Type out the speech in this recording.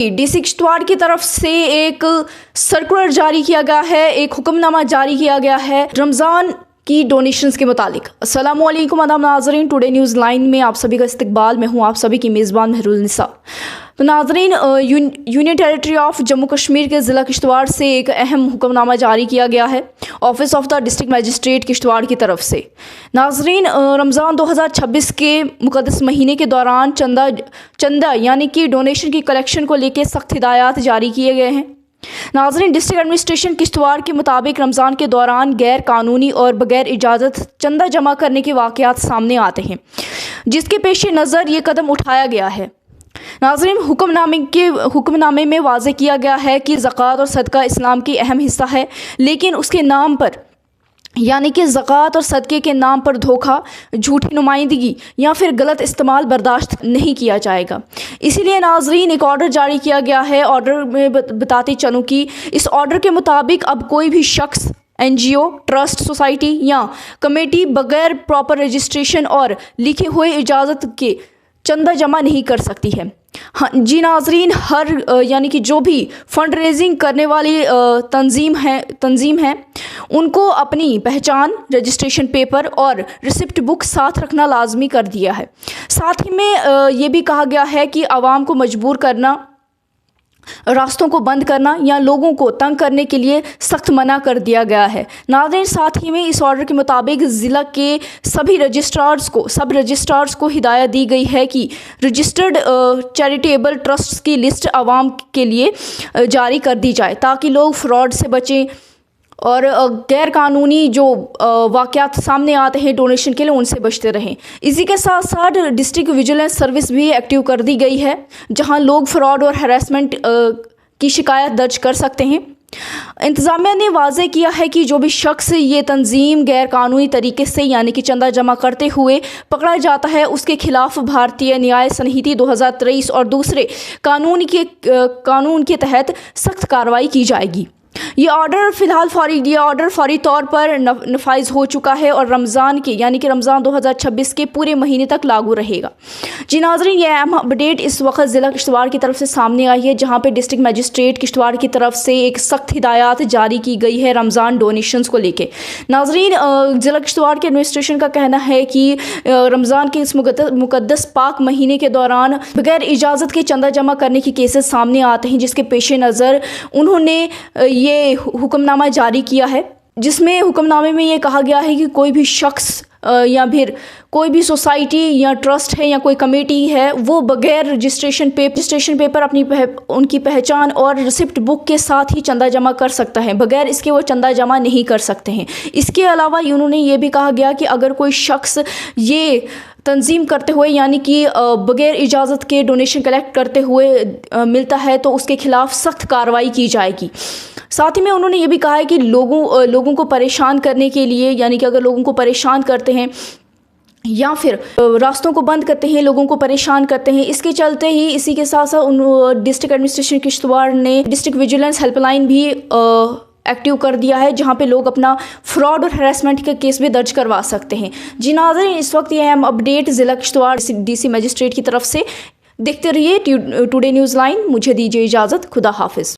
DC Kishtwar की तरफ से एक सर्कुलर जारी किया गया है, एक हुक्मनामा जारी किया गया है रमज़ान की डोनेशंस के मुतालिक। अस्सलामु अलैकुम आदाब नाज़रीन, टुडे न्यूज़ लाइन में आप सभी का इस्तकबाल। मैं हूँ आप सभी की मेज़बान महरुल निसा। तो नाज़रीन, union territory of Jammu Kashmir के ज़िला किश्तवाड़ से एक अहम हुक्मनामा जारी किया गया है office of the district magistrate Kishtwar की तरफ से। नाज़रीन, रमज़ान 2026 के मुक़द्दस महीने के दौरान चंदा यानी कि डोनेशन की कलेक्शन को लेकर सख्त हिदायत जारी किए गए हैं। नाज़रीन, डिस्ट्रिक्ट एडमिनिस्ट्रेशन किश्तवाड़ के मुताबिक रमज़ान के दौरान गैर कानूनी और बगैर इजाज़त चंदा जमा करने के वाक़यात सामने आते हैं, जिसके पेश नज़र ये कदम उठाया गया है। नाज़रीन, हुक्मनामे में वाज़ेह किया गया है कि ज़कात और सदका इस्लाम की अहम हिस्सा है, लेकिन उसके नाम पर यानी कि ज़कात और सदक़े के नाम पर धोखा, झूठी नुमाइंदगी या फिर गलत इस्तेमाल बर्दाश्त नहीं किया जाएगा। इसीलिए नाज़रीन, एक ऑर्डर जारी किया गया है। ऑर्डर में बताते चलूँ कि इस ऑर्डर के मुताबिक अब कोई भी शख्स, NGO, ट्रस्ट, सोसाइटी या कमेटी बगैर प्रॉपर रजिस्ट्रेशन और लिखे हुए इजाज़त के चंदा जमा नहीं कर सकती है। हाँ जी नाज़रीन, यानी कि जो भी फ़ंड रेजिंग करने वाली तंजीम है उनको अपनी पहचान, रजिस्ट्रेशन पेपर और रिसिप्ट बुक साथ रखना लाजमी कर दिया है। साथ ही में ये भी कहा गया है कि आवाम को मजबूर करना, रास्तों को बंद करना या लोगों को तंग करने के लिए सख्त मना कर दिया गया है। नाज़रीन, साथ ही में इस ऑर्डर के मुताबिक ज़िला के सब रजिस्ट्रार्स को हिदायत दी गई है कि रजिस्टर्ड चैरिटेबल ट्रस्ट्स की लिस्ट आवाम के लिए जारी कर दी जाए, ताकि लोग फ्रॉड से बचें और गैर कानूनी जो वाक़यात सामने आते हैं डोनेशन के लिए, उनसे बचते रहें। इसी के साथ साथ डिस्ट्रिक्ट विजिलेंस सर्विस भी एक्टिव कर दी गई है, जहां लोग फ्रॉड और हैरेसमेंट की शिकायत दर्ज कर सकते हैं। इंतज़ामिया ने वाज़ेह किया है कि जो भी शख्स ये तंजीम गैर कानूनी तरीके से यानी कि चंदा जमा करते हुए पकड़ा जाता है, उसके खिलाफ भारतीय न्याय संहिता 2023 और दूसरे कानून के तहत सख्त कार्रवाई की जाएगी। ये ऑर्डर फौरी तौर पर नफाइज हो चुका है और रमज़ान 2026 के पूरे महीने तक लागू रहेगा। जी नाज़रीन, ये अहम अपडेट इस वक्त ज़िला किश्तवाड़ की तरफ से सामने आई है, जहां पे डिस्ट्रिक्ट मजिस्ट्रेट किश्तवाड़ की तरफ से एक सख्त हिदायत जारी की गई है रमज़ान डोनेशंस को लेके। नाज़रीन, ज़िला किश्तवाड़ के एडमिनिस्ट्रेशन का कहना है कि रमज़ान के इस मुक़द्दस पाक महीने के दौरान बगैर इजाज़त के चंदा जमा करने के केसेस सामने आते हैं, जिसके पेश नज़र उन्होंने ये हुक्मनामा जारी किया है, जिसमें हुक्मनामे में ये कहा गया है कि कोई भी शख्स या फिर कोई भी सोसाइटी या ट्रस्ट है या कोई कमेटी है, वो बगैर रजिस्ट्रेशन पेपर उनकी पहचान और रिसिप्ट बुक के साथ ही चंदा जमा कर सकता है, बगैर इसके वो चंदा जमा नहीं कर सकते हैं। इसके अलावा उन्होंने ये भी कहा गया कि अगर कोई शख्स ये तंजीम करते हुए यानी कि बगैर इजाज़त के डोनेशन कलेक्ट करते हुए मिलता है, तो उसके खिलाफ सख्त कार्रवाई की जाएगी। साथ ही में उन्होंने ये भी कहा है कि लोगों को परेशान करने के लिए, यानी कि अगर लोगों को परेशान करते हैं या फिर रास्तों को बंद करते हैं, लोगों को परेशान करते हैं, इसके चलते ही इसी के साथ साथ डिस्ट्रिक्ट एडमिनिस्ट्रेशन किश्तवाड़ ने डिस्ट्रिक्ट विजिलेंस हेल्पलाइन भी एक्टिव कर दिया है, जहां पे लोग अपना फ्रॉड और हैरेसमेंट के केस भी दर्ज करवा सकते हैं। जी नाज़रीन, इस वक्त ये अहम अपडेट ज़िला किश्तवाड़ DC मजिस्ट्रेट की तरफ से। देखते रहिए टुडे न्यूज़ लाइन। मुझे दीजिए इजाज़त। खुदा हाफिज़।